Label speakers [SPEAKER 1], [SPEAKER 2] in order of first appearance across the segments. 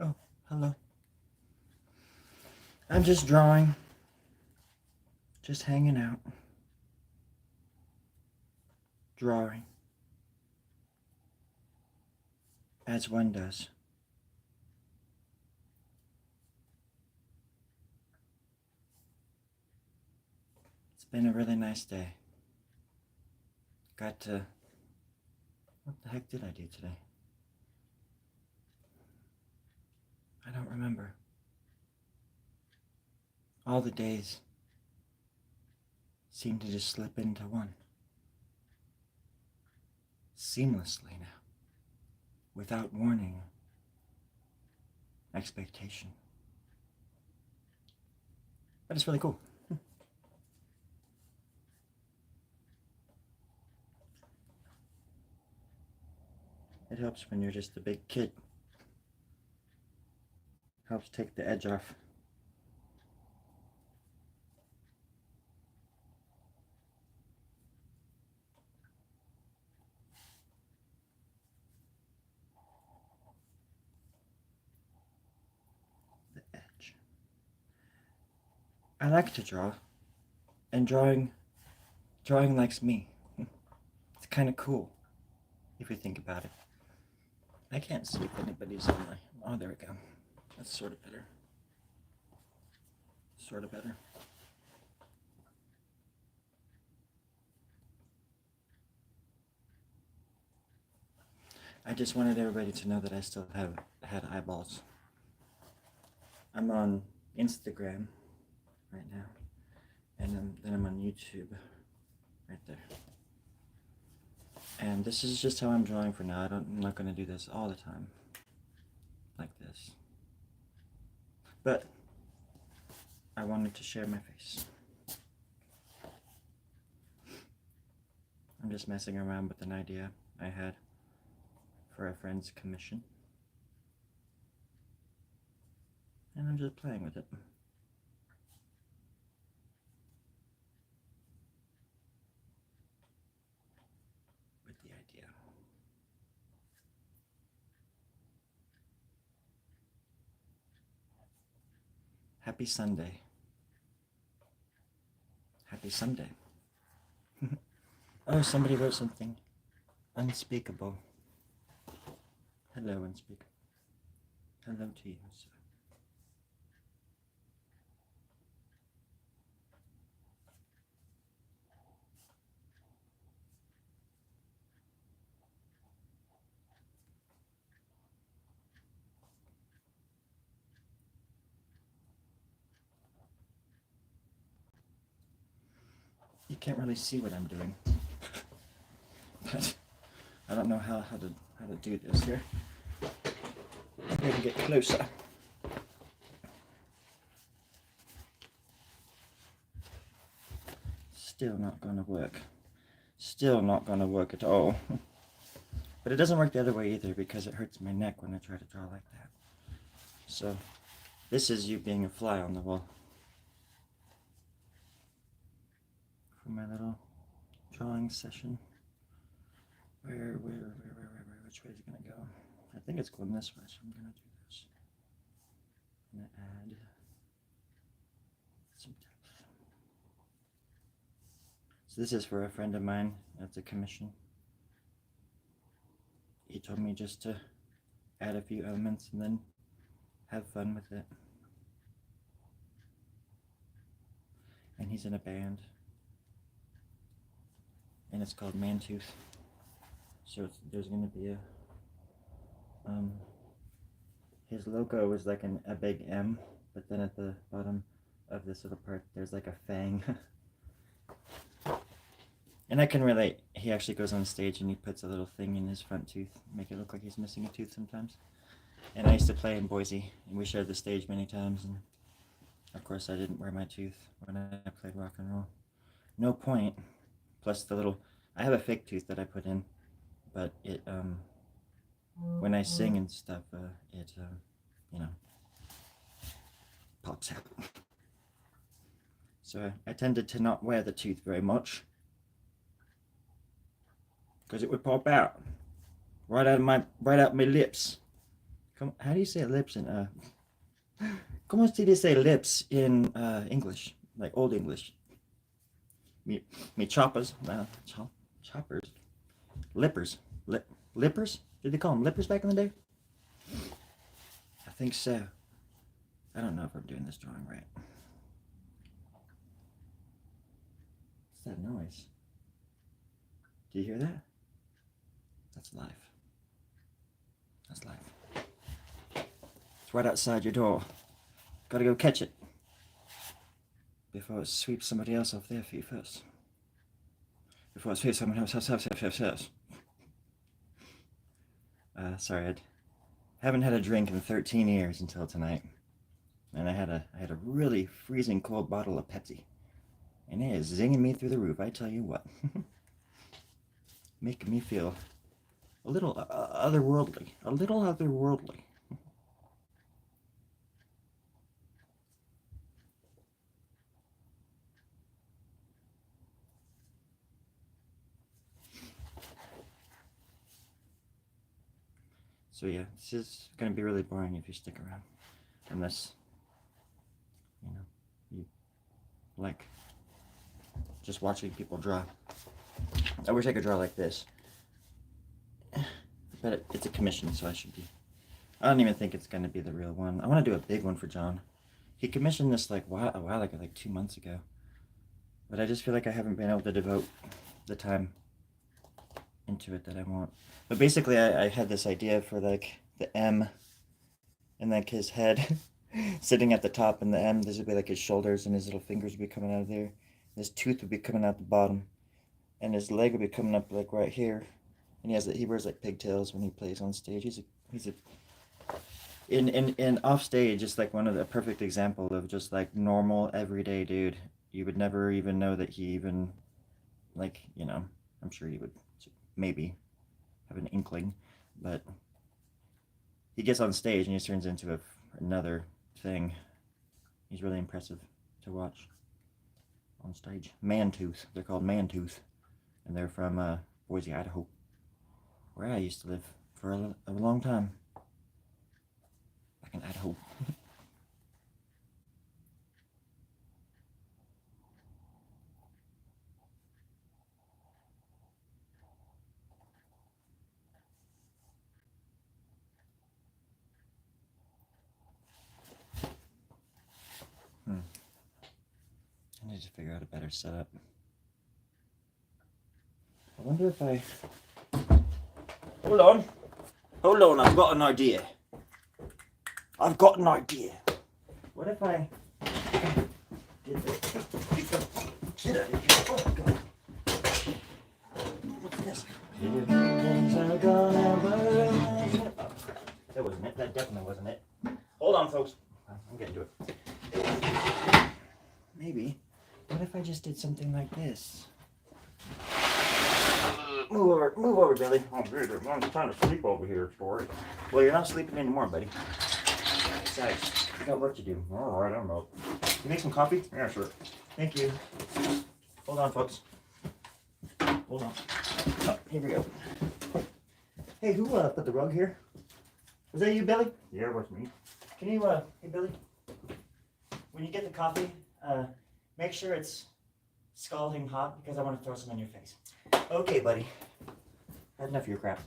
[SPEAKER 1] Oh, hello. I'm just drawing. Just hanging out. Drawing. As one does. It's been a really nice day. Got to... What the heck did I do today? I don't remember. All the days seem to just slip into one. Seamlessly now. Without warning. Expectation. But it's really cool. It helps when you're just a big kid. Helps take the edge off. The edge. I like to draw. And drawing likes me. It's kind of cool, if you think about it. I can't see if anybody's on my... Oh, there we go. That's sort of better. Sort of better. I just wanted everybody to know that I still had eyeballs. I'm on Instagram right now. And then I'm on YouTube right there. And this is just how I'm drawing for now. I'm not going to do this all the time. Like this. But I wanted to share my face. I'm just messing around with an idea I had for a friend's commission. And I'm just playing with it. With the idea. Happy Sunday. Happy Sunday. Oh, somebody wrote something. Unspeakable. Hello, unspeakable. Hello to you, sir. You can't really see what I'm doing. But I don't know how to do this here. Maybe I can get closer. Still not gonna work. Still not gonna work at all. But it doesn't work the other way either because it hurts my neck when I try to draw like that. So this is you being a fly on the wall. For my little drawing session. Which way is it gonna go? I think it's going this way, so I'm gonna do this. I'm gonna add some depth. So this is for a friend of mine. That's a commission. He told me just to add a few elements and then have fun with it. And he's in a band. And it's called Mantooth. So there's gonna be a his logo is like a big M, but then at the bottom of this little part there's like a fang. And I can relate. He actually goes on stage and he puts a little thing in his front tooth, make it look like he's missing a tooth sometimes. And I used to play in Boise, and we shared the stage many times, and of course I didn't wear my tooth when I played rock and roll. No point. Plus the little, I have a fake tooth that I put in, but it when I sing and stuff, it you know, pops out. So I tended to not wear the tooth very much because it would pop out right out my lips How do you say lips in ¿Cómo se dice lips in English? Like Old English. Me choppers. Choppers. Lippers. Lippers? Did they call them lippers back in the day? I think so. I don't know if I'm doing this drawing right. What's that noise? Do you hear that? That's life. That's life. It's right outside your door. Gotta go catch it before it sweeps somebody else off their feet first. Before it sweeps someone else. Sorry, I haven't had a drink in 13 years until tonight, and I had a really freezing cold bottle of Pepsi, and it is zinging me through the roof. I tell you what, making me feel a little otherworldly, a little otherworldly. So yeah, this is gonna be really boring if you stick around, unless you like just watching people draw. I wish I could draw like this, but it's a commission, so I don't even think it's gonna be the real one. I want to do a big one for John. He commissioned this like a while ago, like 2 months ago, but I just feel like I haven't been able to devote the time into it that I want. But basically, I had this idea for like the M and like his head sitting at the top, and the M, this would be like his shoulders, and his little fingers would be coming out of there. His tooth would be coming out the bottom, and his leg would be coming up like right here. And he wears like pigtails when he plays on stage. In off stage, just like a perfect example of just like normal everyday dude. You would never even know that he even, like, I'm sure you would maybe have an inkling, but he gets on stage and he turns into another thing. He's really impressive to watch on stage. Mantooth, they're called Mantooth, and they're from Boise, Idaho, where I used to live for a long time, back in Idaho. I need to figure out a better setup. I wonder if I... Hold on, I've got an idea. What if I did this? Get out of here. Oh, God. What's this? That wasn't it. That definitely wasn't it. Hold on, folks. I'm getting to it. Maybe. What if I just did something like this? Move over, Billy. Oh, dude, I'm trying to sleep over here, Story. Well, you're not sleeping anymore, buddy. Besides, you got work to do. All right, I'm out. You make some coffee? Yeah, sure. Thank you. Hold on, folks. Hold on. Oh, here we go. Hey, who put the rug here? Was that you, Billy? Yeah, it was me. Can you, hey, Billy? When you get the coffee, make sure it's scalding hot because I want to throw some in your face. Okay, buddy. Had enough of your crap.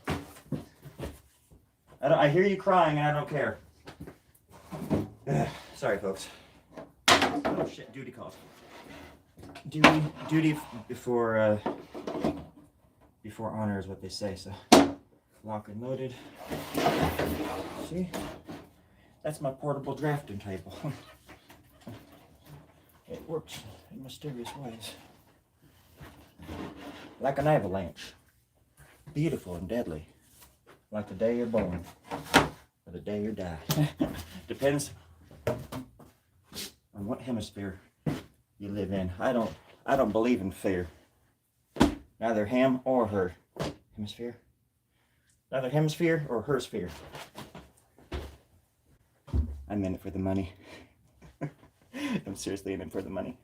[SPEAKER 1] I hear you crying and I don't care. Sorry, folks. Oh shit, duty calls. Duty before honor is what they say, so lock and loaded. See? That's my portable drafting table. It works in mysterious ways. Like an avalanche. Beautiful and deadly. Like the day you're born. Or the day you die. Depends on what hemisphere you live in. I don't believe in fear. Neither him or her. Hemisphere? Neither hemisphere or her sphere. I'm in it for the money. I'm seriously in it for the money.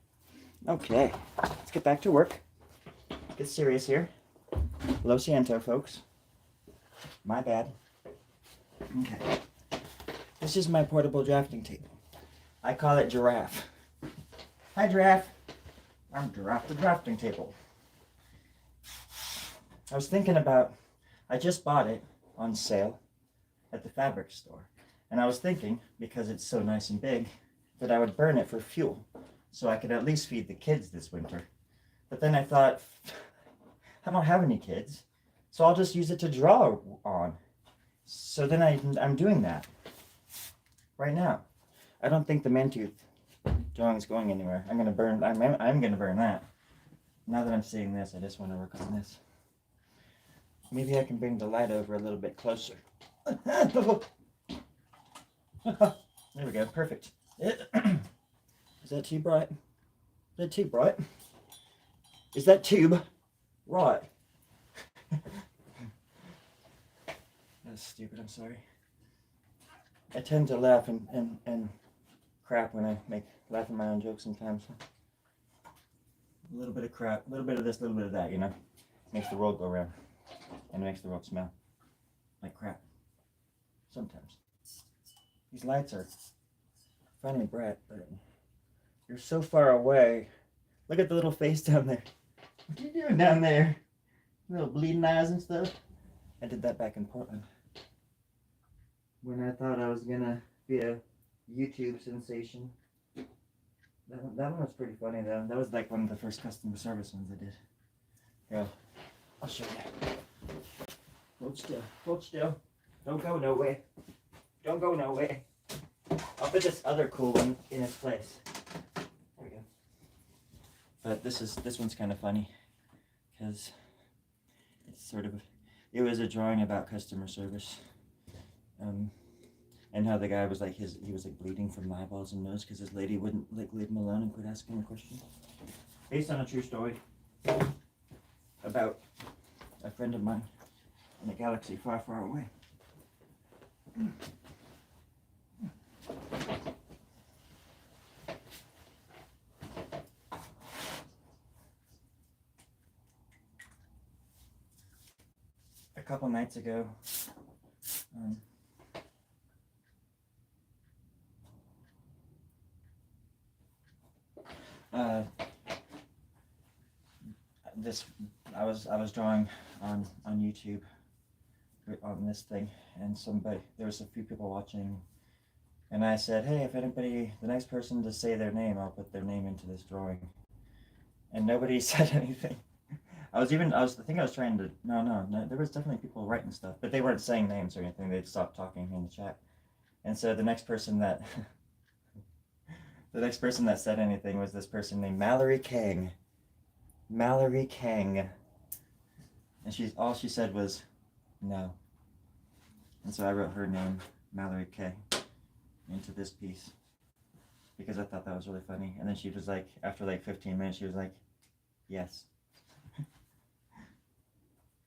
[SPEAKER 1] Okay, let's get back to work. Get serious here. Lo siento, folks. My bad. Okay. This is my portable drafting table. I call it Giraffe. Hi, Giraffe. I'm Giraffe the drafting table. I was thinking about, I just bought it on sale at the fabric store. And I was thinking, because it's so nice and big, that I would burn it for fuel so I could at least feed the kids this winter. But then I thought, I don't have any kids, so I'll just use it to draw on. So then I'm doing that right now. I don't think the Mantooth drawing is going anywhere. I'm gonna burn that. Now that I'm seeing this, I just want to work on this. Maybe I can bring the light over a little bit closer. There we go, perfect. Is that too bright? Is that too bright? Is that tube right? That's stupid, I'm sorry. I tend to laugh and crap when I laugh at my own jokes sometimes. A little bit of crap, a little bit of this, a little bit of that, you know? Makes the world go round. And it makes the world smell like crap. Sometimes. These lights are finally bright, but you're so far away. Look at the little face down there. What are you doing down there? Little bleeding eyes and stuff. I did that back in Portland. When I thought I was gonna be a YouTube sensation. That one was pretty funny though. That was like one of the first customer service ones I did. Here, I'll show you. Hold still. Hold still. Don't go nowhere. Don't go nowhere. I'll put this other cool one in its place. There we go. But this one's kind of funny because it's it was a drawing about customer service, and how the guy was like he was like bleeding from eyeballs and nose because his lady wouldn't like leave him alone and quit asking him questions. Based on a true story about a friend of mine in a galaxy far, far away. A couple nights ago, I was drawing on YouTube on this thing, and there was a few people watching, and I said, hey, if anybody, the next person to say their name, I'll put their name into this drawing. And nobody said anything. I think I was trying to, no, there was definitely people writing stuff, but they weren't saying names or anything. They'd stopped talking in the chat. And so the next person that said anything was this person named Mallory Kang. Mallory Kang. And all she said was no. And so I wrote her name, Mallory K, into this piece because I thought that was really funny. And then she was like, after like 15 minutes, she was like, yes.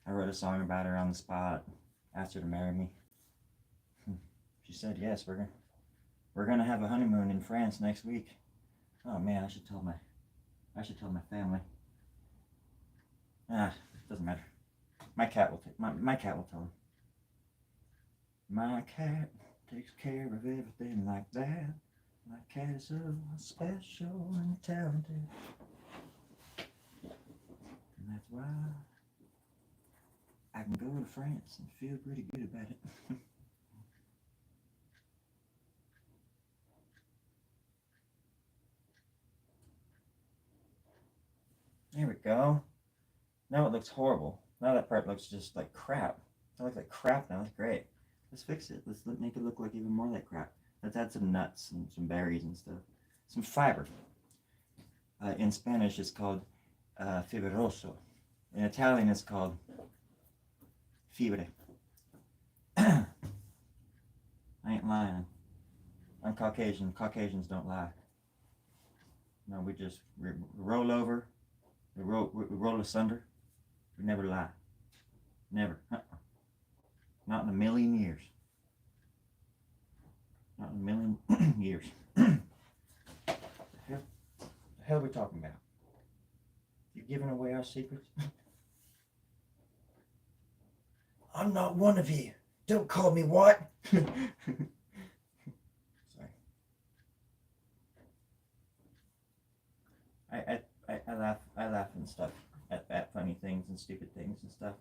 [SPEAKER 1] I wrote a song about her on the spot, asked her to marry me. She said, yes, we're gonna have a honeymoon in France next week. Oh man, I should tell my family. Doesn't matter. My cat will tell them. My cat takes care of everything like that. My cat is so special and talented. And that's why I can go to France and feel pretty good about it. There we go. Now it looks horrible. Now that part looks just like crap. It looks like crap now. That's great. Let's fix it. Let's make it look like even more like crap. Let's add some nuts and some berries and stuff. Some fiber. In Spanish, it's called fibroso. In Italian, it's called fibre. I ain't lying. I'm Caucasian. Caucasians don't lie. No, we just roll over. We roll asunder. We never lie. Never. Not in a million years. Not in a million years. The hell are we talking about? You giving away our secrets? I'm not one of you. Don't call me what? I laugh and stuff at funny things and stupid things and stuff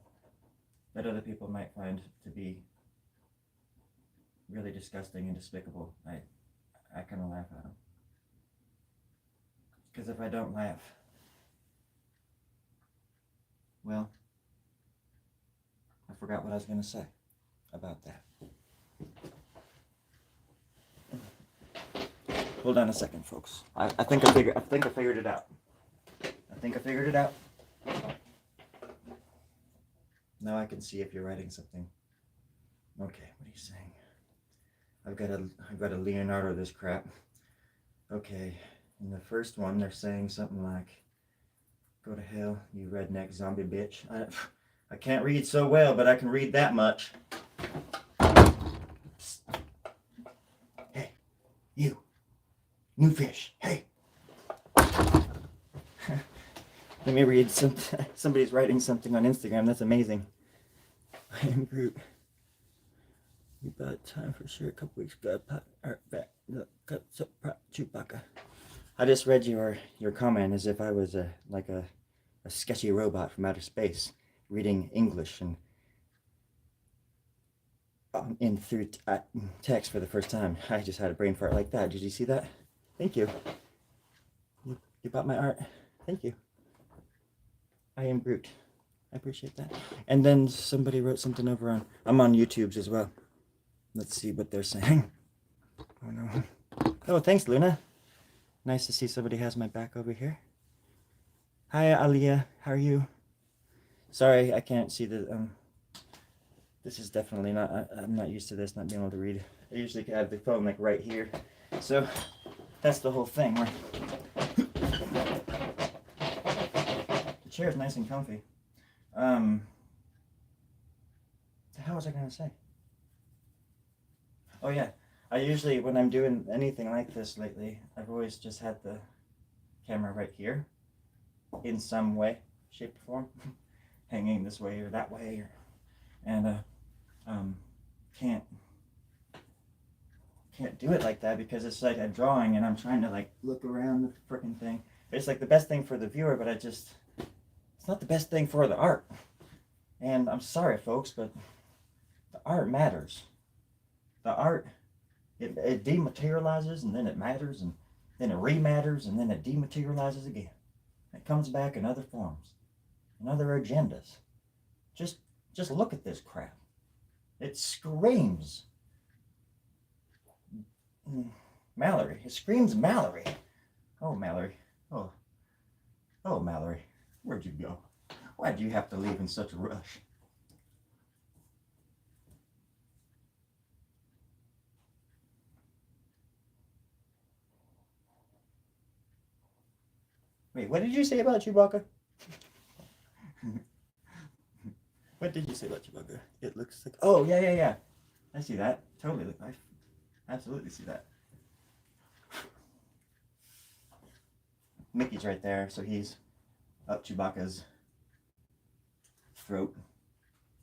[SPEAKER 1] that other people might find to be really disgusting and despicable. I kind of laugh at them. Because if I don't laugh, well, I forgot what I was going to say about that. Hold on a second, folks. I think I figured it out. Now I can see if you're writing something. Okay, what are you saying? I've got to Leonardo this crap. Okay, in the first one they're saying something like, "Go to hell, you redneck zombie bitch." I can't read so well, but I can read that much. Psst. Hey, you, new fish. Hey. Let me read somebody's writing something on Instagram. That's amazing. I am Groot. You bought time for sure. A couple weeks ago, Chewbacca. I just read your comment as if I was a sketchy robot from outer space reading English and in through text for the first time. I just had a brain fart like that. Did you see that? Thank you. You bought my art. Thank you. I am Groot. I appreciate that. And then somebody wrote something over on... I'm on YouTube's as well. Let's see what they're saying. Oh, no. Oh, thanks, Luna. Nice to see somebody has my back over here. Hi, Aliyah. How are you? Sorry, I can't see the... This is definitely not... I'm not used to this, not being able to read. I usually have the phone, like, right here. So, that's the whole thing. The chair is nice and comfy. The hell was I going to say? Oh yeah, I usually, when I'm doing anything like this lately, I've always just had the camera right here, in some way, shape, or form, hanging this way or that way, and can't do it like that because it's like a drawing and I'm trying to like look around the freaking thing. It's like the best thing for the viewer, but it's not the best thing for the art. And I'm sorry, folks, but the art matters. The art, it dematerializes and then it matters and then it rematters and then it dematerializes again. It comes back in other forms, in other agendas. Just look at this crap. It screams Mallory. It screams Mallory. Oh, Mallory. Oh, Mallory. Where'd you go? Why'd you have to leave in such a rush? Wait, what did you say about Chewbacca? What did you say about Chewbacca? It looks like... Oh, yeah. I see that. Totally. I absolutely see that. Mickey's right there, so he's up Chewbacca's throat.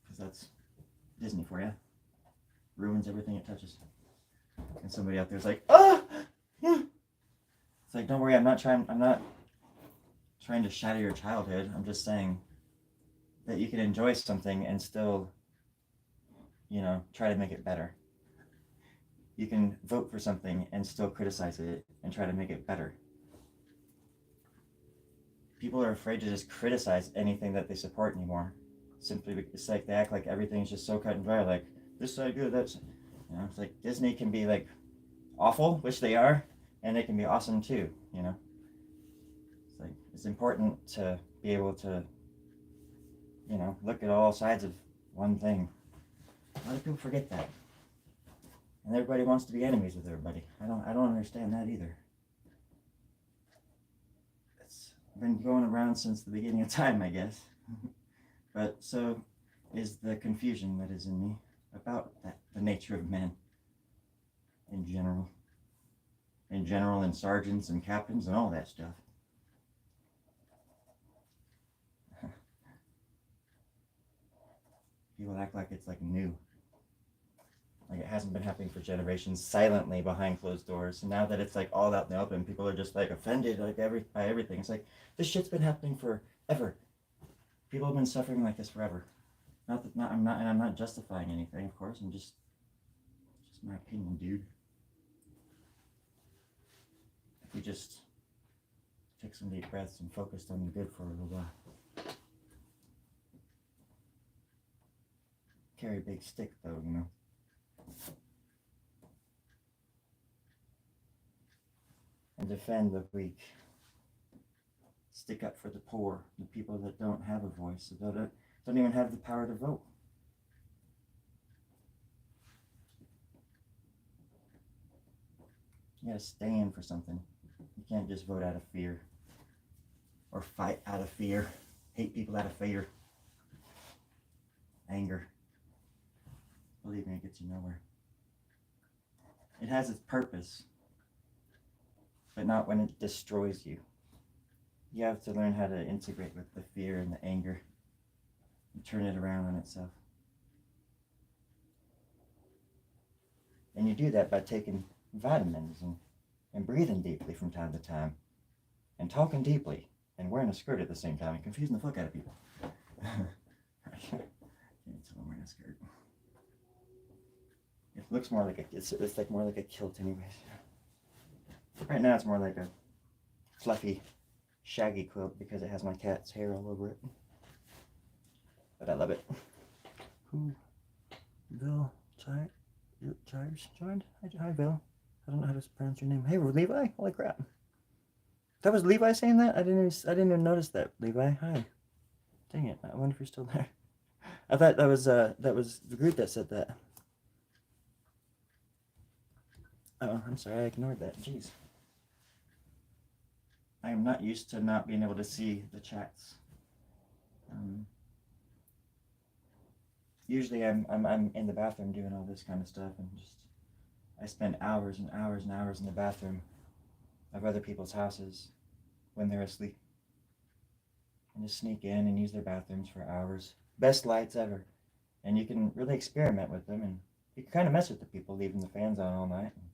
[SPEAKER 1] Because that's Disney for you. Ruins everything it touches. And somebody out there's like, ah! It's like, don't worry, I'm not trying to shatter your childhood. I'm just saying that you can enjoy something and still, try to make it better. You can vote for something and still criticize it and try to make it better. People are afraid to just criticize anything that they support anymore. Simply because it's like they act like everything's just so cut and dry, like this side good, that's, it's like Disney can be like awful, which they are, and they can be awesome too, It's like, it's important to be able to, look at all sides of one thing. A lot of people forget that. And everybody wants to be enemies with everybody. I don't understand that either. It's been going around since the beginning of time, I guess. But so is the confusion that is in me about the nature of men in general. And sergeants and captains and all that stuff. People act like it's like new. Like, it hasn't been happening for generations silently behind closed doors. And now that it's like all out in the open, people are just like offended like by everything. It's like, this shit's been happening forever. People have been suffering like this forever. I'm not justifying anything, of course. I'm just my opinion, dude. If we just took some deep breaths and focused on the good for a little while. Carry a big stick, though, you know. And defend the weak. Stick up for the poor, the people that don't have a voice, that don't even have the power to vote. You gotta stand for something. You can't just vote out of fear. Or fight out of fear. Hate people out of fear. Anger. Believe me, it gets you nowhere. It has its purpose, but not when it destroys you. You have to learn how to integrate with the fear and the anger and turn it around on itself. And you do that by taking vitamins and breathing deeply from time to time and talking deeply and wearing a skirt at the same time and confusing the fuck out of people. I can't tell I'm wearing a skirt. It looks more like it's like more like a kilt anyways. Right now it's more like a fluffy, shaggy quilt because it has my cat's hair all over it. But I love it. Who? Bill Chires joined? Hi, Bill. I don't know how to pronounce your name. Hey, Levi. Holy crap. That was Levi saying that? I didn't even notice that. Levi, hi. Dang it. I wonder if you're still there. I thought that was the group that said that. Oh, I'm sorry. I ignored that. Jeez. I am not used to not being able to see the chats. Usually I'm in the bathroom doing all this kind of stuff, and I spend hours and hours and hours in the bathroom of other people's houses when they're asleep. And just sneak in and use their bathrooms for hours. Best lights ever. And you can really experiment with them, and you can kind of mess with the people, leaving the fans on all night. And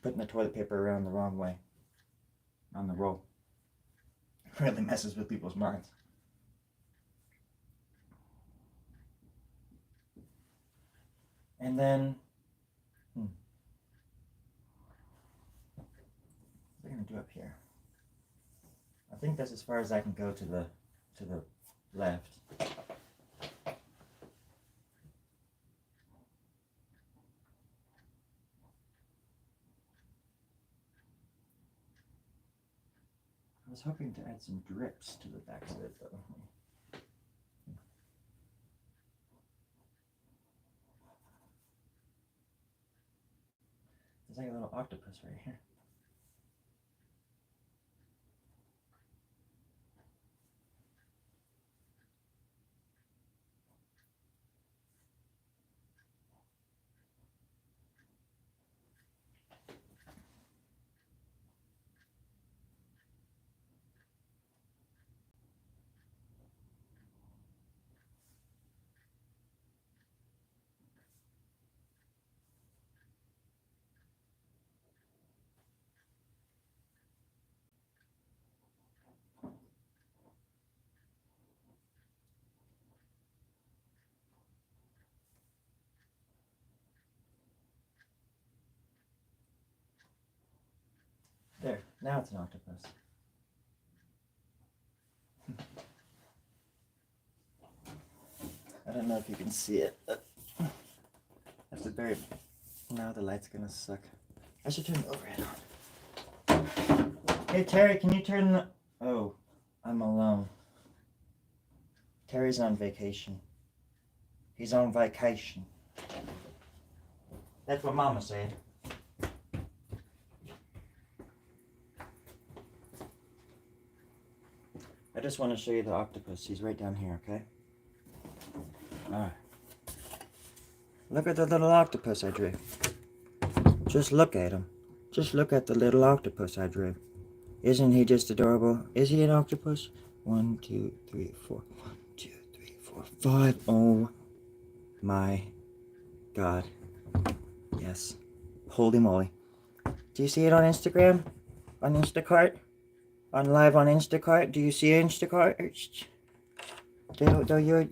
[SPEAKER 1] putting the toilet paper around the wrong way on the roll. It really messes with people's minds. And then, what are we gonna do up here? I think that's as far as I can go to the left. I was hoping to add some drips to the back of it, though. There's like a little octopus right here. There, now it's an octopus. I don't know if you can see it. That's the very. Now the light's gonna suck. I should turn the overhead on. Hey Terry, can you turn the. Oh, I'm alone. Terry's on vacation. He's on vacation. That's what Mama said. I just want to show you the octopus. He's right down here, okay? Alright. Look at the little octopus I drew. Just look at him. Just look at the little octopus I drew. Isn't he just adorable? Is he an octopus? 1, 2, 3, 4. 1, 2, 3, 4, 5. Oh my God. Yes. Holy moly. Do you see it on Instagram? On Instacart? On live on Instacart? Do you see Instacart? Do you,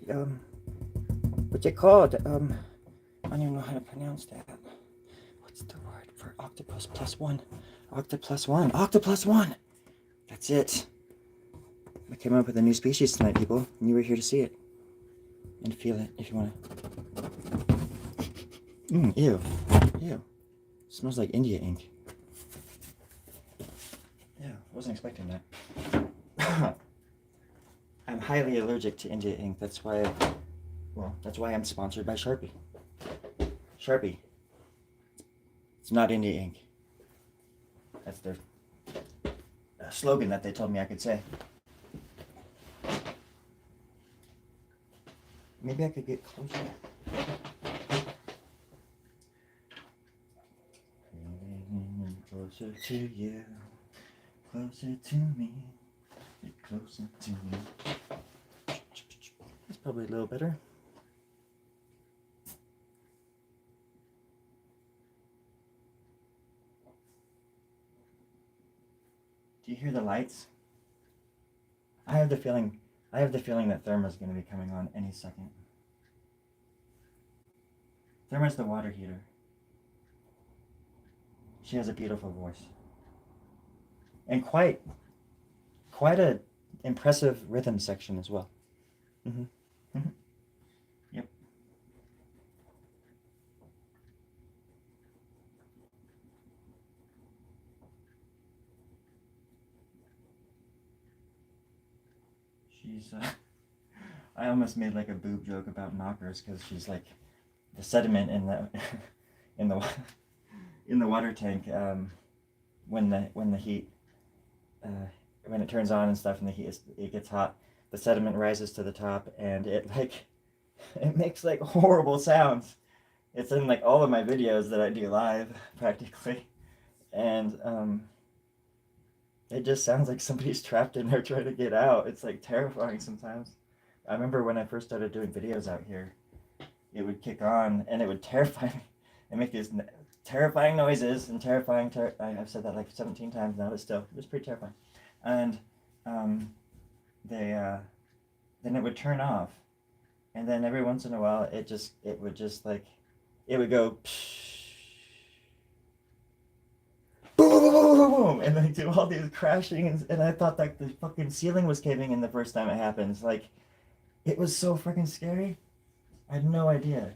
[SPEAKER 1] what's it called? I don't even know how to pronounce that. What's the word for octopus plus one? Octopus one. Octopus one! That's it. I came up with a new species tonight, people, and you were here to see it. And feel it, if you want to. Ew. Ew. It smells like India ink. Yeah, I wasn't expecting that. I'm highly allergic to India ink. That's why I'm sponsored by Sharpie. Sharpie. It's not India ink. That's their slogan that they told me I could say. Maybe I could get closer. Closer to you, closer to me, get closer to me. That's probably a little better. Do you hear the lights? I have the feeling that Therma's going to be coming on any second. Therma's the water heater. She has a beautiful voice. And quite a impressive rhythm section as well. Yep. She's I almost made like a boob joke about knockers because she's like the sediment in the in the water tank when the heat when it turns on and stuff and it gets hot, the sediment rises to the top and it makes like horrible sounds. It's in like all of my videos that I do live practically, and it just sounds like somebody's trapped in there trying to get out. It's like terrifying sometimes. I remember when I first started doing videos out here, it would kick on and it would terrify me and make these terrifying noises and I've said that like 17 times now, but still, it was pretty terrifying. And then it would turn off, and then every once in a while it would go boom, boom, boom, boom, boom, and then do all these crashing, and I thought like the fucking ceiling was caving in the first time it happens. Like, it was so freaking scary. I had no idea.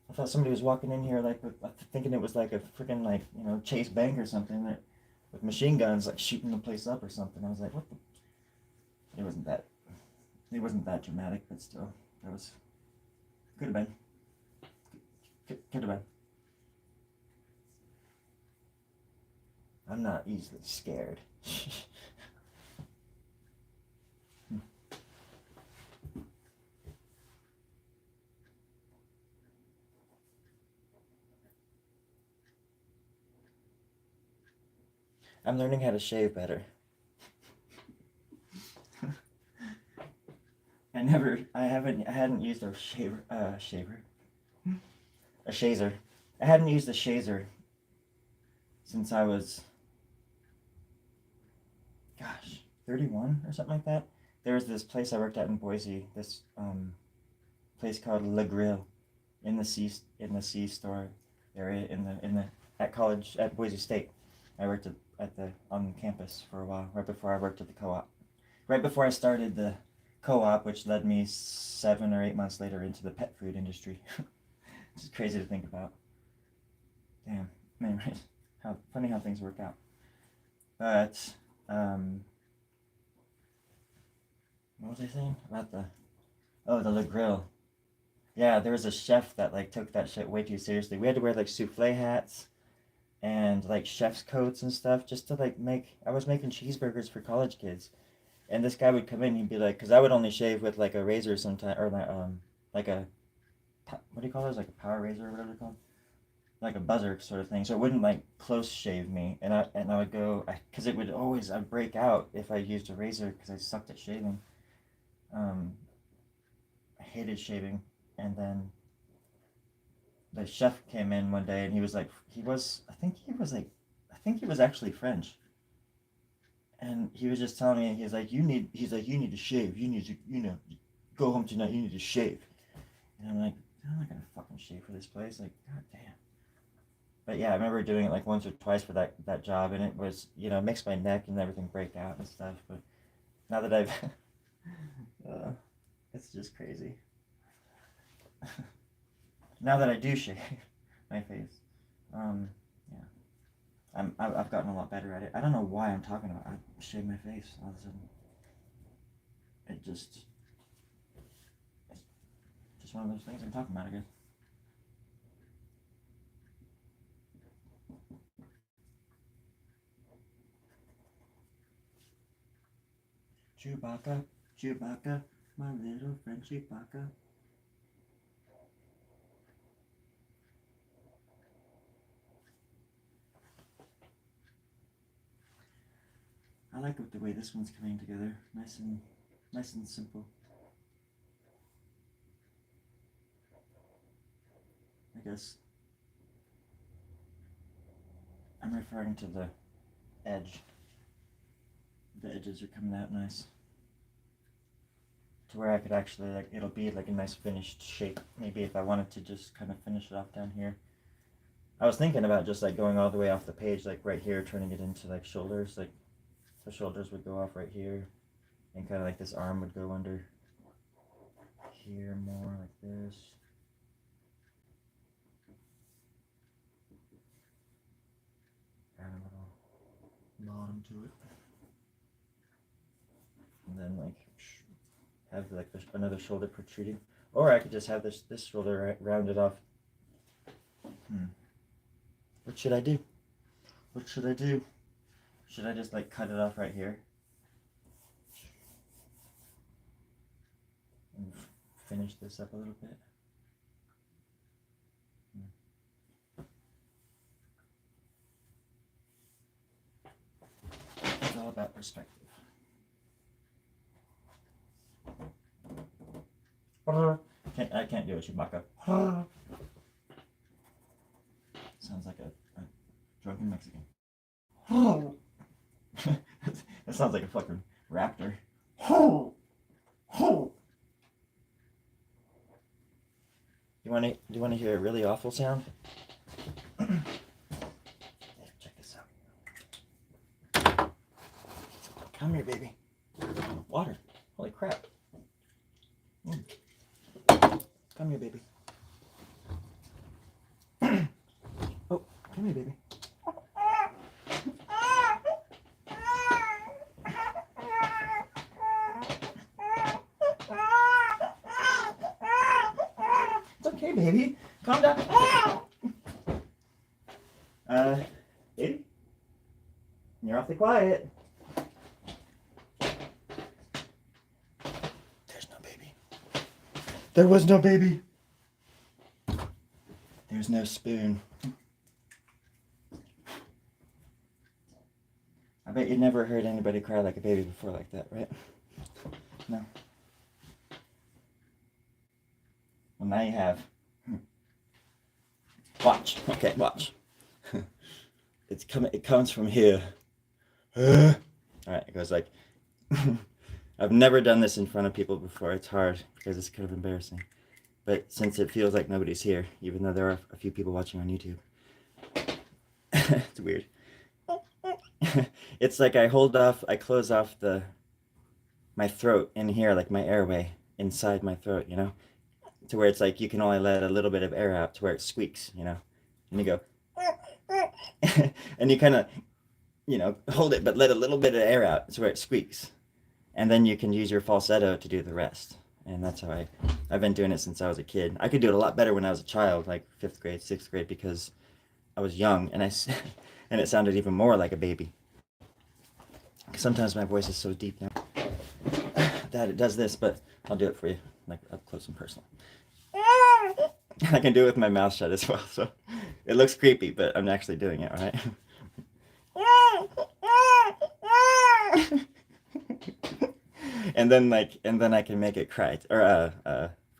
[SPEAKER 1] I thought somebody was walking in here like thinking it was like a freaking like, you know, Chase Bank or something that with machine guns like shooting the place up or something. I was like, what the? It wasn't that dramatic, but still, could have been. Could have been. I'm not easily scared. I'm learning how to shave better. I hadn't used a shazer. I hadn't used a shazer since I was, 31 or something like that. There was this place I worked at in Boise, this place called Le Grill, in the C store area at college at Boise State. I worked on campus for a while, right before I worked at the co-op. Right before I started the co-op, which led me 7 or 8 months later into the pet food industry. It's just crazy to think about. Damn. Anyways, how funny how things work out. But what was I saying about the Le Grill? Yeah, there was a chef that like took that shit way too seriously. We had to wear like souffle hats and like chef's coats and stuff just to like I was making cheeseburgers for college kids, and this guy would come in, he'd be like, because I would only shave with like a razor sometimes, or like a, what do you call those, like a power razor or whatever they're called, like a buzzer sort of thing, so it wouldn't like close shave me, and I would go, because it would always, I'd break out if I used a razor because I sucked at shaving. I hated shaving, and then the chef came in one day and he was like, I think he was actually French. And he was just telling me, he's like, you need to shave. You need to, go home tonight. You need to shave. And I'm like, I'm not gonna fucking shave for this place. Like, god damn. But yeah, I remember doing it like once or twice for that job, and it was, makes my neck and everything break out and stuff. But now that I've, uh, it's just crazy. Now that I do shave my face, yeah, I've gotten a lot better at it. I don't know why I'm talking about. I shave my face all of a sudden. It's just one of those things I'm talking about, I guess. Chewbacca, Chewbacca, my little friend Chewbacca. I like the way this one's coming together, nice and simple. I guess I'm referring to the edge. The edges are coming out nice. To where I could actually, like, it'll be like a nice finished shape. Maybe if I wanted to just kind of finish it off down here. I was thinking about just like going all the way off the page, like right here, turning it into like shoulders. Like the shoulders would go off right here, and kind of like this arm would go under here more like this. Add a little bottom to it, and then like have like another shoulder protruding, or I could just have this shoulder rounded off. What should I do? What should I do? Should I just like cut it off right here and finish this up a little bit? It's all about perspective. I can't do it, Chewbacca. Sounds like a drunken Mexican. That sounds like a fucking raptor. Do you want to hear a really awful sound? Check this out. Come here, baby. Water. Holy crap. Come here, baby. Oh, come here, baby. It's okay, baby. Calm down. Baby? You're awfully quiet. There's no baby. There was no baby. There's no spoon. I bet you never heard anybody cry like a baby before like that, right? No. Well, now you have. Watch. Okay, watch. It comes from here. All right, it goes like. I've never done this in front of people before. It's hard because it's kind of embarrassing. But since it feels like nobody's here, even though there are a few people watching on YouTube, it's weird. It's like I close off my throat in here, like my airway inside my throat, to where it's like you can only let a little bit of air out to where it squeaks, and you go, and you kind of, hold it, but let a little bit of air out to where it squeaks, and then you can use your falsetto to do the rest. And that's how I've been doing it since I was a kid. I could do it a lot better when I was a child, like 5th grade, 6th grade, because I was young, and and it sounded even more like a baby. Sometimes my voice is so deep now that it does this, but I'll do it for you, like up close and personal. I can do it with my mouth shut as well, so it looks creepy, but I'm actually doing it, right? and then I can make it cry, or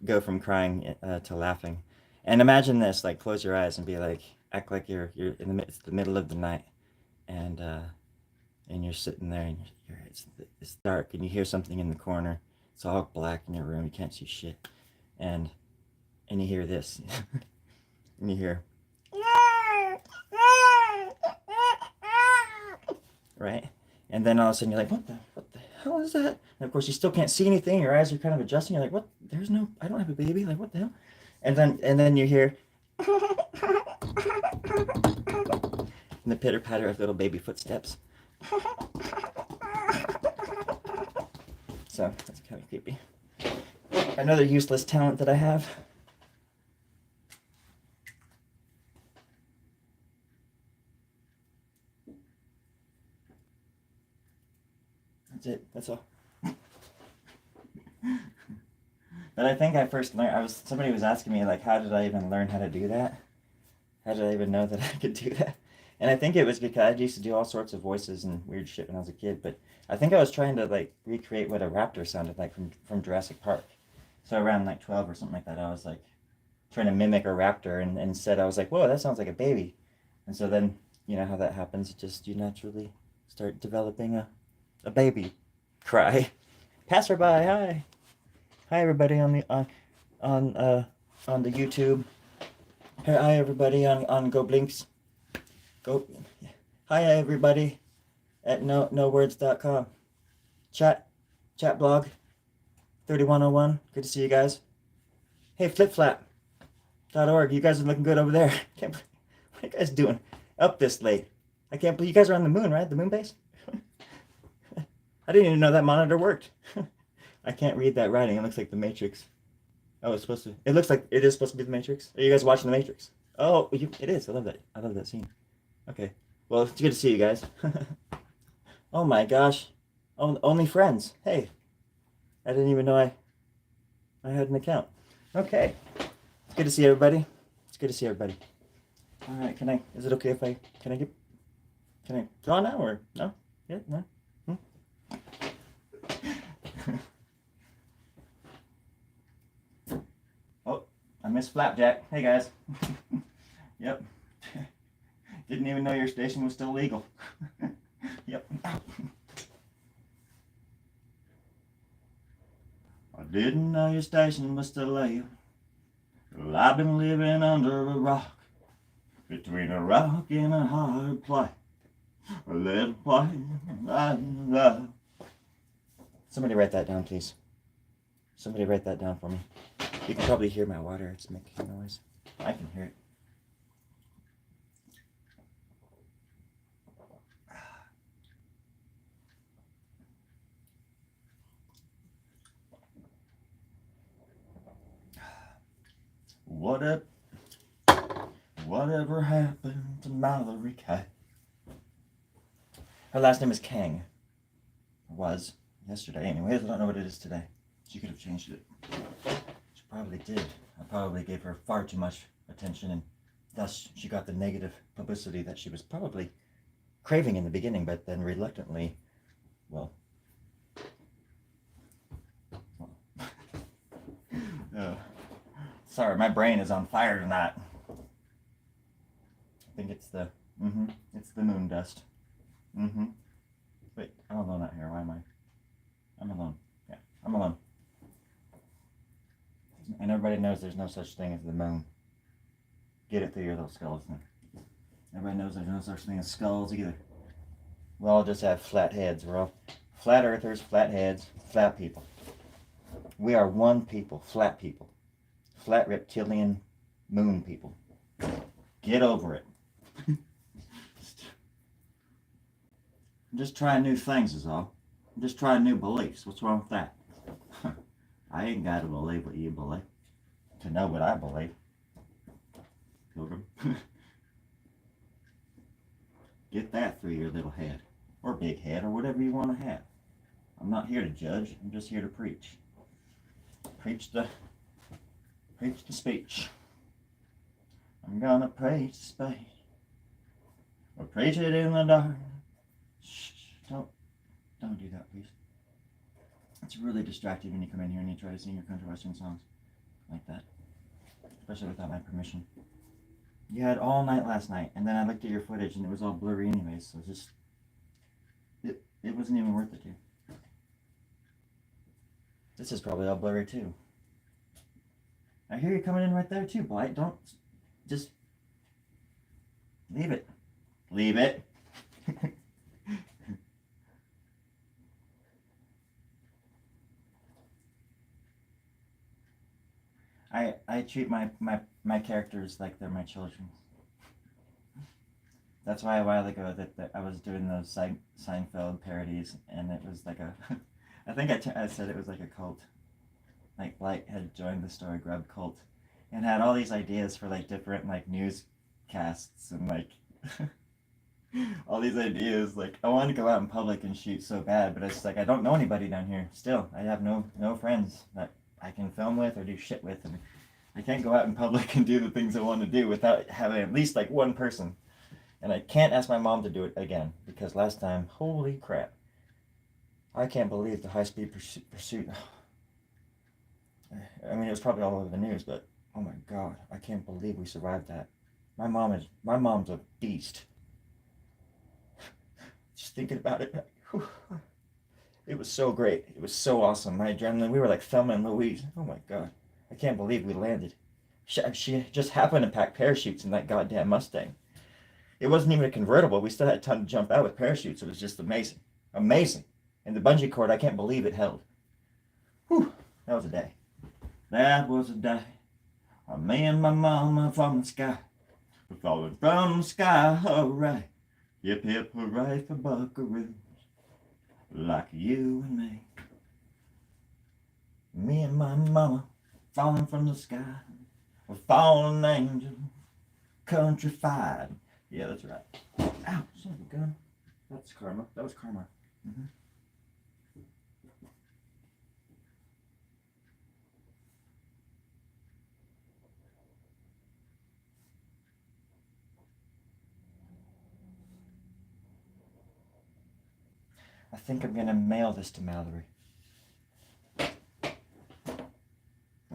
[SPEAKER 1] go from crying to laughing, And imagine this, like close your eyes and be like, act like you're in it's the middle of the night, and you're sitting there and it's dark and you hear something in the corner. It's all black in your room. You can't see shit, and you hear this, and you hear, right, and then all of a sudden you're like, what the hell is that? And of course you still can't see anything. Your eyes are kind of adjusting. You're like, what? There's no. I don't have a baby. Like what the hell? And then you hear. And the pitter patter of little baby footsteps. So that's kind of creepy. Another useless talent that I have. That's it. That's all. But I think I first learned. Somebody was asking me like, how did I even learn how to do that? How did I even know that I could do that? And I think it was because I used to do all sorts of voices and weird shit when I was a kid. But I think I was trying to like recreate what a raptor sounded like from Jurassic Park. So around like 12 or something like that, I was like trying to mimic a raptor, and instead I was like, whoa, that sounds like a baby. And so then, you know how that happens. It just, you naturally start developing a baby cry. Passerby, hi. Hi everybody on the YouTube. Hi everybody on Go Blinks. Go. Hi everybody at nowords.com. Chat blog 3101. Good to see you guys. Hey, flipflap.org. You guys are looking good over there. What are you guys doing up this late? I can't believe you guys are on the moon, right? The moon base? I didn't even know that monitor worked. I can't read that writing. It looks like the Matrix. Oh, it's supposed to. It looks like it is supposed to be the Matrix. Are you guys watching the Matrix? Oh, it is. I love that. I love that scene. Okay. Well, it's good to see you guys. Oh my gosh. Only friends. Hey. I didn't even know I had an account. Okay. It's good to see everybody. It's good to see everybody. All right. Is it okay if can I draw now or no? Yeah, no? Oh, I missed Flapjack. Hey guys. Yep. Didn't even know your station was still legal. Yep. I didn't know your station was still legal. Well, I've been living under a rock, between a rock and a hard place. A little place I love. Somebody write that down, please. Somebody write that down for me. You can probably hear my water. It's making a noise. I can hear it. Whatever happened to Mallory Kay? Her last name is Kang. Was yesterday, anyways. I don't know what it is today. She could have changed it. She probably did. I probably gave her far too much attention, and thus she got the negative publicity that she was probably craving in the beginning, but then reluctantly, well. Sorry, my brain is on fire tonight. I think it's the moon dust. Wait, I'm alone out here. Why am I? I'm alone. Yeah, I'm alone. And everybody knows there's no such thing as the moon. Get it through your little skulls. Everybody knows there's no such thing as skulls either. We all just have flat heads. We're all flat earthers, flat heads, flat people. We are one people, flat people. Flat reptilian moon people. Get over it. I'm just trying new things is all. I'm just trying new beliefs. What's wrong with that? I ain't got to believe what you believe to know what I believe. Pilgrim. Get that through your little head. Or big head, or whatever you want to have. I'm not here to judge. I'm just here to preach. Preach the speech. I'm gonna preach the speech. Or preach it in the dark. Shh, don't do that, please. It's really distracting when you come in here and you try to sing your country western songs like that. especially without my permission. You had all night last night, and then I looked at your footage, and it was all blurry anyways. So just it wasn't even worth it to you. This is probably all blurry too. I hear you coming in right there too, boy. Don't just leave it. Leave it. I treat my characters like they're my children. That's why a while ago that I was doing those Seinfeld parodies, and it was like a, I think I said it was like a cult. Like Blight had joined the Story Grub cult, and had all these ideas for like different like newscasts and like all these ideas. Like I wanted to go out in public and shoot so bad, but it's like I don't know anybody down here. Still, I have no friends that I can film with or do shit with, and I can't go out in public and do the things I want to do without having at least like one person. And I can't ask my mom to do it again because last time, holy crap, I can't believe the high-speed pursuit. I mean, it was probably all over the news, but oh my god, I can't believe we survived that. My mom's a beast. Just thinking about it, whew, it was so great. It was so awesome. My adrenaline, we were like Thelma and Louise. Oh my god, I can't believe we landed. She just happened to pack parachutes in that goddamn Mustang. It wasn't even a convertible. We still had time to jump out with parachutes. It was just amazing. Amazing. And the bungee cord, I can't believe it held. Whew, that was a day. That was a day. Me and my mama from the sky. We're falling from the sky, hooray. Hip hip hooray for buckaroos like you and me. Me and my mama falling from the sky. We're fallen angel, countrified. Yeah, that's right. Ow, son of a gun. That's karma. That was karma. Mm-hmm. I think I'm gonna mail this to Mallory. But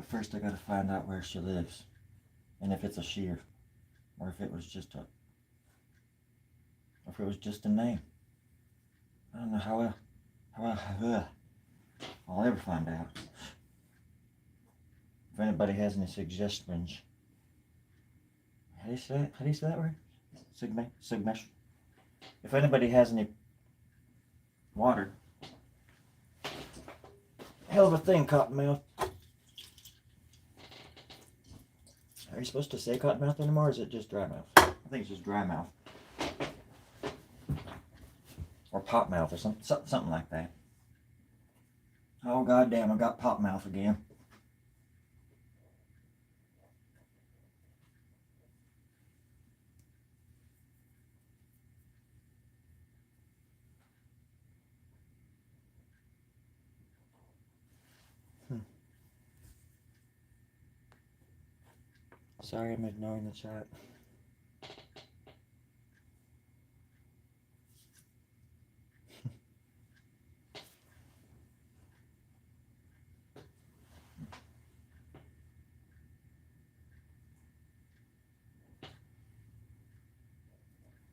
[SPEAKER 1] first I gotta find out where she lives. And if it's a she or if it was just a name. I don't know how I'll ever find out. If anybody has any suggestions. How do you say it? How do you say that word? Sigmesh. If anybody has any water. Hell of a thing, Cottonmouth. Are you supposed to say Cottonmouth anymore, or is it just dry mouth? I think it's just dry mouth. Or pop mouth, or something like that. Oh goddamn! I got pop mouth again. Sorry, I'm ignoring the chat.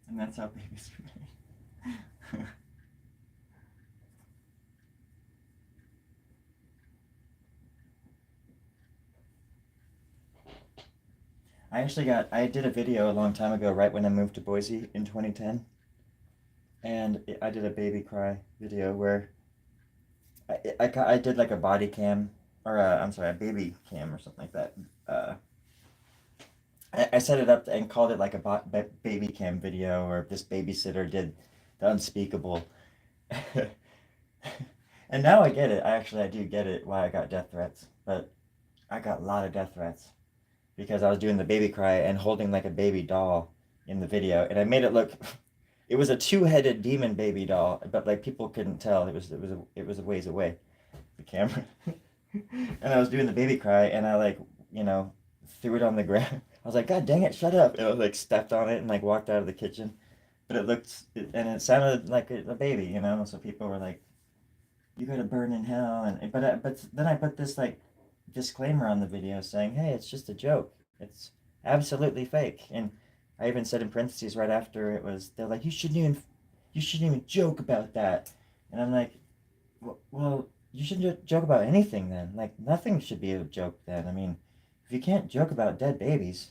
[SPEAKER 1] And that's how babies are made. I did a video a long time ago, right when I moved to Boise in 2010. And I did a baby cry video where I did like a body cam, or I'm sorry, a baby cam or something like that. I set it up and called it like a baby cam video, or this babysitter did the unspeakable. And now I get it. I do get it why I got death threats. But I got a lot of death threats because I was doing the baby cry and holding like a baby doll in the video, and I made it look. It was a two-headed demon baby doll, but like people couldn't tell. It was a ways away, the camera. And I was doing the baby cry, and I like threw it on the ground. I was like, God dang it, shut up! And I was like stepped on it and like walked out of the kitchen. But it sounded like a baby, So people were like, "You gotta burn in hell." But then I put this like disclaimer on the video saying, hey, it's just a joke. It's absolutely fake. And I even said in parentheses right after it was, they're like, you shouldn't even joke about that. And I'm like, well, you shouldn't joke about anything then. Like, nothing should be a joke then. I mean, if you can't joke about dead babies,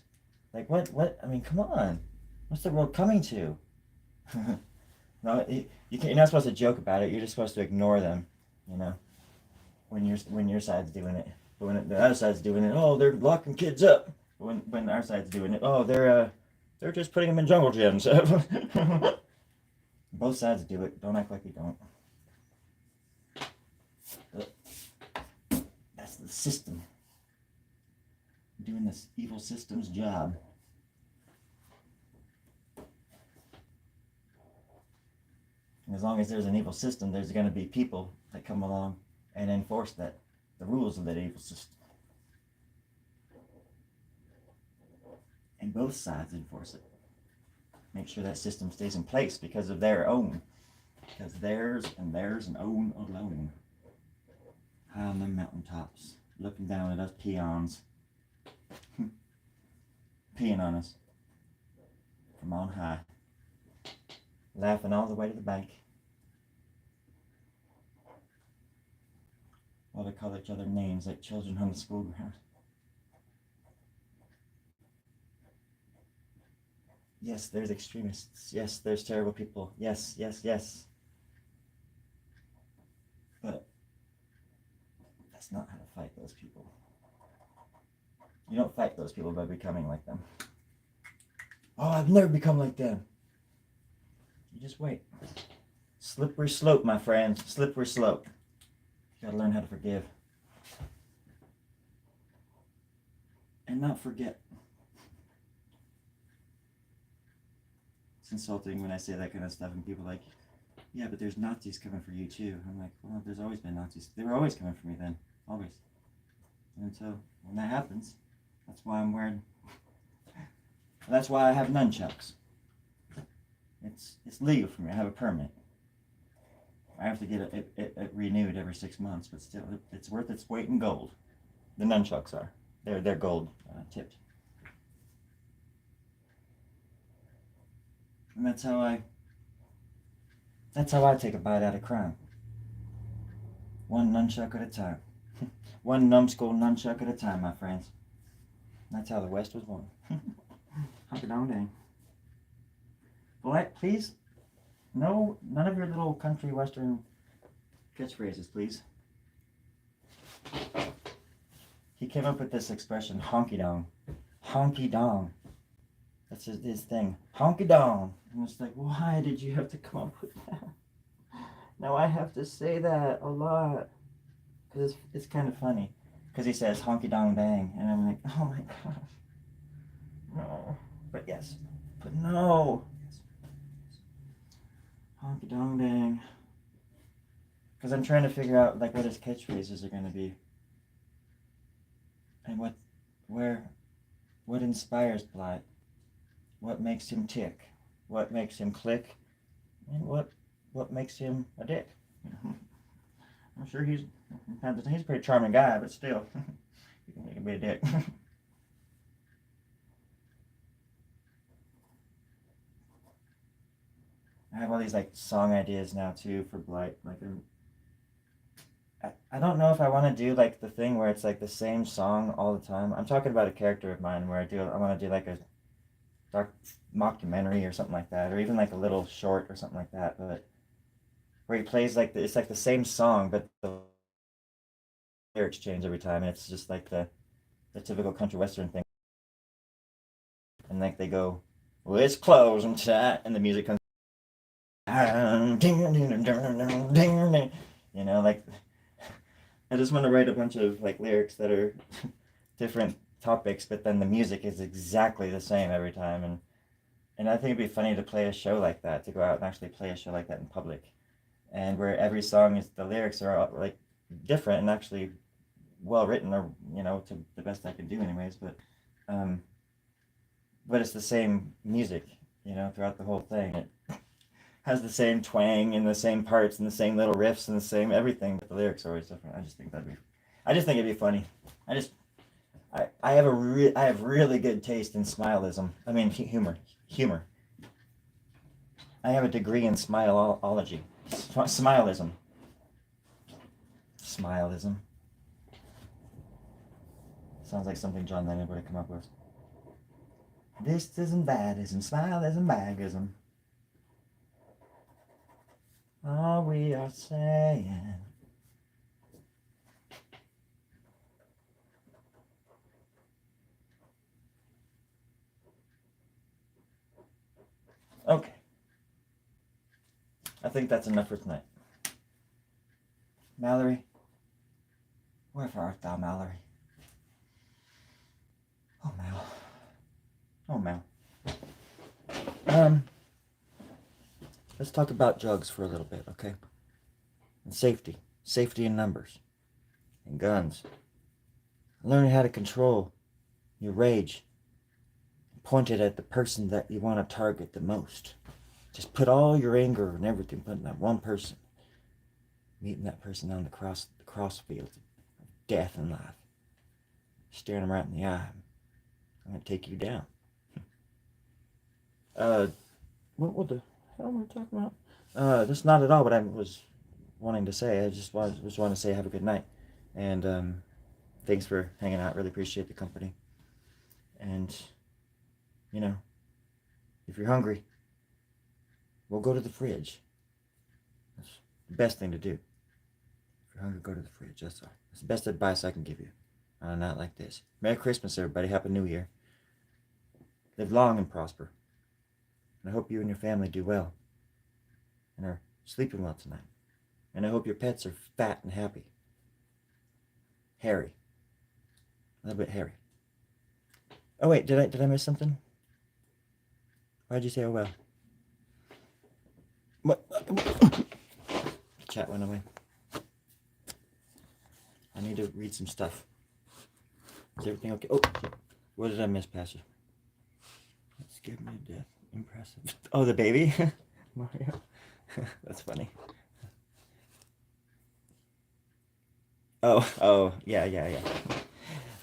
[SPEAKER 1] like, I mean, come on. What's the world coming to? No, you're not supposed to joke about it. You're just supposed to ignore them, you know, when your side's doing it. But when the other side's doing it, oh, they're locking kids up. When our side's doing it, oh, they're just putting them in jungle gyms. Both sides do it. Don't act like we don't. That's the system doing this evil system's job. And as long as there's an evil system, there's going to be people that come along and enforce the rules of that evil system. And both sides enforce it. Make sure that system stays in place because of their own. Because theirs and own alone. High on the mountaintops, looking down at us peons. Peeing on us. From on high. Laughing all the way to the bank. While they call each other names like children on the school ground. Yes, there's extremists. Yes, there's terrible people. Yes, yes, yes. But that's not how to fight those people. You don't fight those people by becoming like them. Oh, I've never become like them. You just wait. Slippery slope, my friends. Slippery slope. You gotta learn how to forgive. And not forget. It's insulting when I say that kind of stuff and people are like, yeah, but there's Nazis coming for you too. I'm like, well, there's always been Nazis. They were always coming for me then. Always. And so when that happens, that's why I'm wearing... That's why I have nunchucks. It's legal for me. I have a permit. I have to get it renewed every 6 months, but still, it's worth its weight in gold. The nunchucks are. They're gold tipped. And that's how I take a bite out of crime. One nunchuck at a time. One numbskull nunchuck at a time, my friends. That's how the West was won. Hunky dong dang. Well, please, no, none of your little country western catchphrases, please. He came up with this expression, honky dong. Honky dong. That's his thing. Honky dong. And it's like, why did you have to come up with that? Now I have to say that a lot. Because it's kind of funny. Because he says honky dong dang. And I'm like, oh my gosh. No. But yes. But no. Honky dong dang. Because I'm trying to figure out like what his catchphrases are going to be. And what inspires Blight. What makes him tick. What makes him click. And what makes him a dick. I'm sure he's a pretty charming guy, but still, he can be a dick. I have all these like song ideas now too for Blight. Like, I don't know if I want to do like the thing where it's like the same song all the time. I'm talking about a character of mine where I want to do like a dark mockumentary or something like that, or even like a little short or something like that. But where he plays like it's like the same song, but the lyrics change every time, and it's just like the typical country western thing. And like they go, well, it's closing time, and the music comes. You know, like I just want to write a bunch of like lyrics that are different topics, but then the music is exactly the same every time, and I think it'd be funny to play a show like that, to go out and actually play a show like that in public, and where every song is the lyrics are all, like different and actually well written, or you know, to the best I can do anyways, but it's the same music, you know, throughout the whole thing. It has the same twang and the same parts and the same little riffs and the same everything, but the lyrics are always different. I just think that'd be I just think it'd be funny. I just I have I have really good taste in smileism. I mean humor. I have a degree in smileology. Smileism. Smileism. Sounds like something John Lennon would have come up with. This isn't badism, smileism, bagism. All we are saying. Okay. I think that's enough for tonight. Mallory, wherefore art thou, Mallory? Oh, Mal. Oh, Mal. Let's talk about drugs for a little bit, okay? And safety. Safety in numbers. And guns. Learning how to control your rage. Point it at the person that you want to target the most. Just put all your anger and everything, put in that one person. Meeting that person on the cross field of death and life. Staring them right in the eye. I'm going to take you down. What the hell am I talking about? That's not at all what I was wanting to say. I just wanted to say have a good night. And thanks for hanging out. Really appreciate the company. And, you know, if you're hungry, we'll go to the fridge. That's the best thing to do. If you're hungry, go to the fridge. That's all. That's the best advice I can give you on a night like this. Merry Christmas, everybody. Happy New Year. Live long and prosper. And I hope you and your family do well and are sleeping well tonight. And I hope your pets are fat and happy. Hairy. A little bit hairy. Oh wait, did I miss something? Why'd you say oh well? What? The chat went away. I need to read some stuff. Is everything okay? Oh, what did I miss, Pastor? That scared me to death. Impressive. Oh, the baby? Mario. That's funny. Oh, yeah.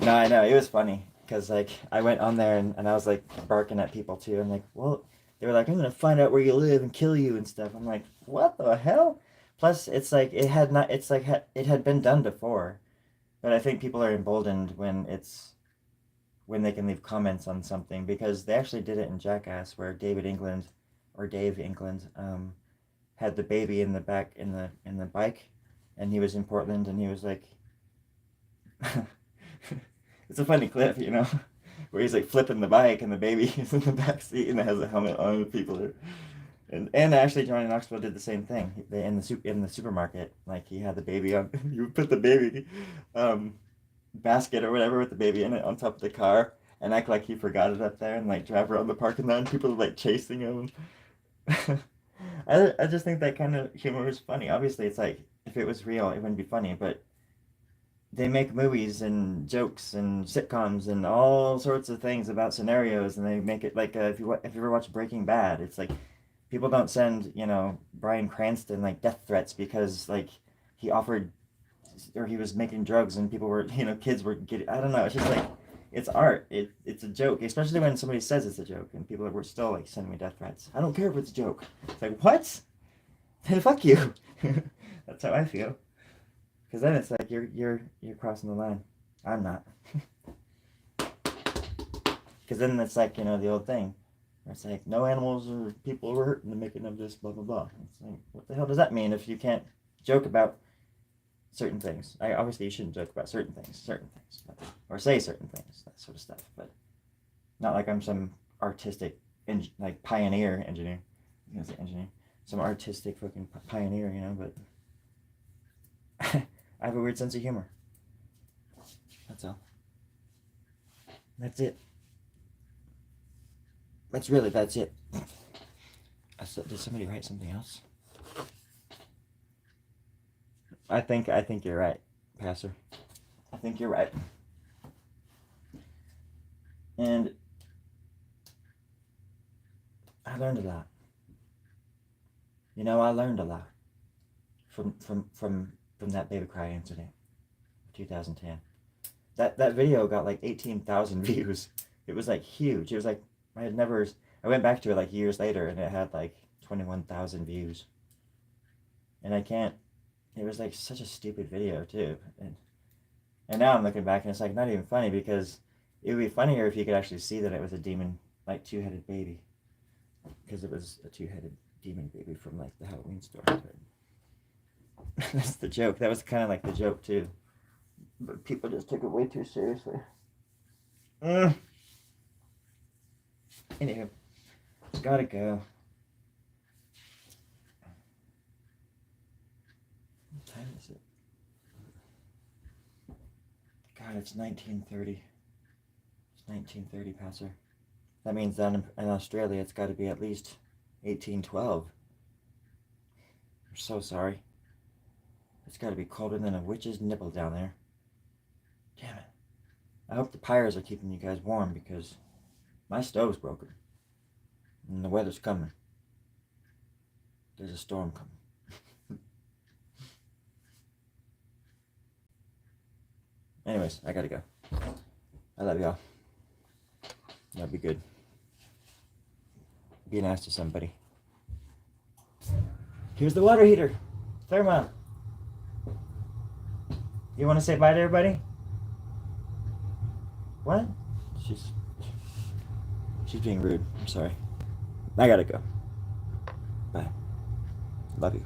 [SPEAKER 1] No, I know, it was funny. Because, like, I went on there and I was, like, barking at people, too. I'm like, well, they were like, I'm going to find out where you live and kill you and stuff. I'm like, what the hell? Plus, it's like, it had been done before. But I think people are emboldened when they can leave comments on something, because they actually did it in Jackass where Dave England had the baby in the back in the bike, and he was in Portland, and he was like, it's a funny clip, where he's like flipping the bike and the baby is in the back seat and it has a helmet on, and people are. And actually, Johnny Knoxville did the same thing. In the supermarket, like he had the baby on. You would put the baby basket or whatever with the baby in it on top of the car and act like he forgot it up there and like drive around the parking lot and people are like chasing him. I just think that kind of humor is funny. Obviously, it's like if it was real, it wouldn't be funny, but they make movies and jokes and sitcoms and all sorts of things about scenarios, and they make it like if you ever watch Breaking Bad, it's like people don't send Bryan Cranston like death threats because like he offered or he was making drugs and people were kids were getting, I don't know, it's just like it's art, it's a joke, especially when somebody says it's a joke and people were still like sending me death threats. I don't care if it's a joke. It's like, what? Then fuck you. That's how I feel. Because then it's like you're crossing the line. I'm not. Because then it's like the old thing, where it's like no animals or people were hurt in the making of this, blah blah blah. It's like, what the hell does that mean if you can't joke about certain things? Obviously you shouldn't joke about certain things, or say certain things, that sort of stuff. But not like I'm some artistic, like pioneer engineer. I'm gonna say engineer, some artistic fucking pioneer, But I have a weird sense of humor. That's all. That's it. That's it. Did somebody write something else? I think you're right, Pastor. I think you're right. And I learned a lot. I learned a lot from that baby cry incident 2010. That video got like 18,000 views. It was like huge. It was like I went back to it like years later and it had like 21,000 views. And it was like such a stupid video too. And now I'm looking back and it's like not even funny because it would be funnier if you could actually see that it was a demon, like two-headed baby. Because it was a two-headed demon baby from like the Halloween store. That's the joke. That was kind of like the joke too. But people just took it way too seriously. Anywho, gotta go. What time is it? God, it's 19:30. It's 19:30, Passer. That means down in Australia it's got to be at least 18:12. I'm so sorry. It's got to be colder than a witch's nipple down there. Damn it. I hope the pyres are keeping you guys warm because my stove's broken. And the weather's coming. There's a storm coming. Anyways, I gotta go. I love y'all. Y'all be good. Be nice to somebody. Here's the water heater. Therma. You want to say bye to everybody? What? She's being rude. I'm sorry. I gotta go. Bye. Love you.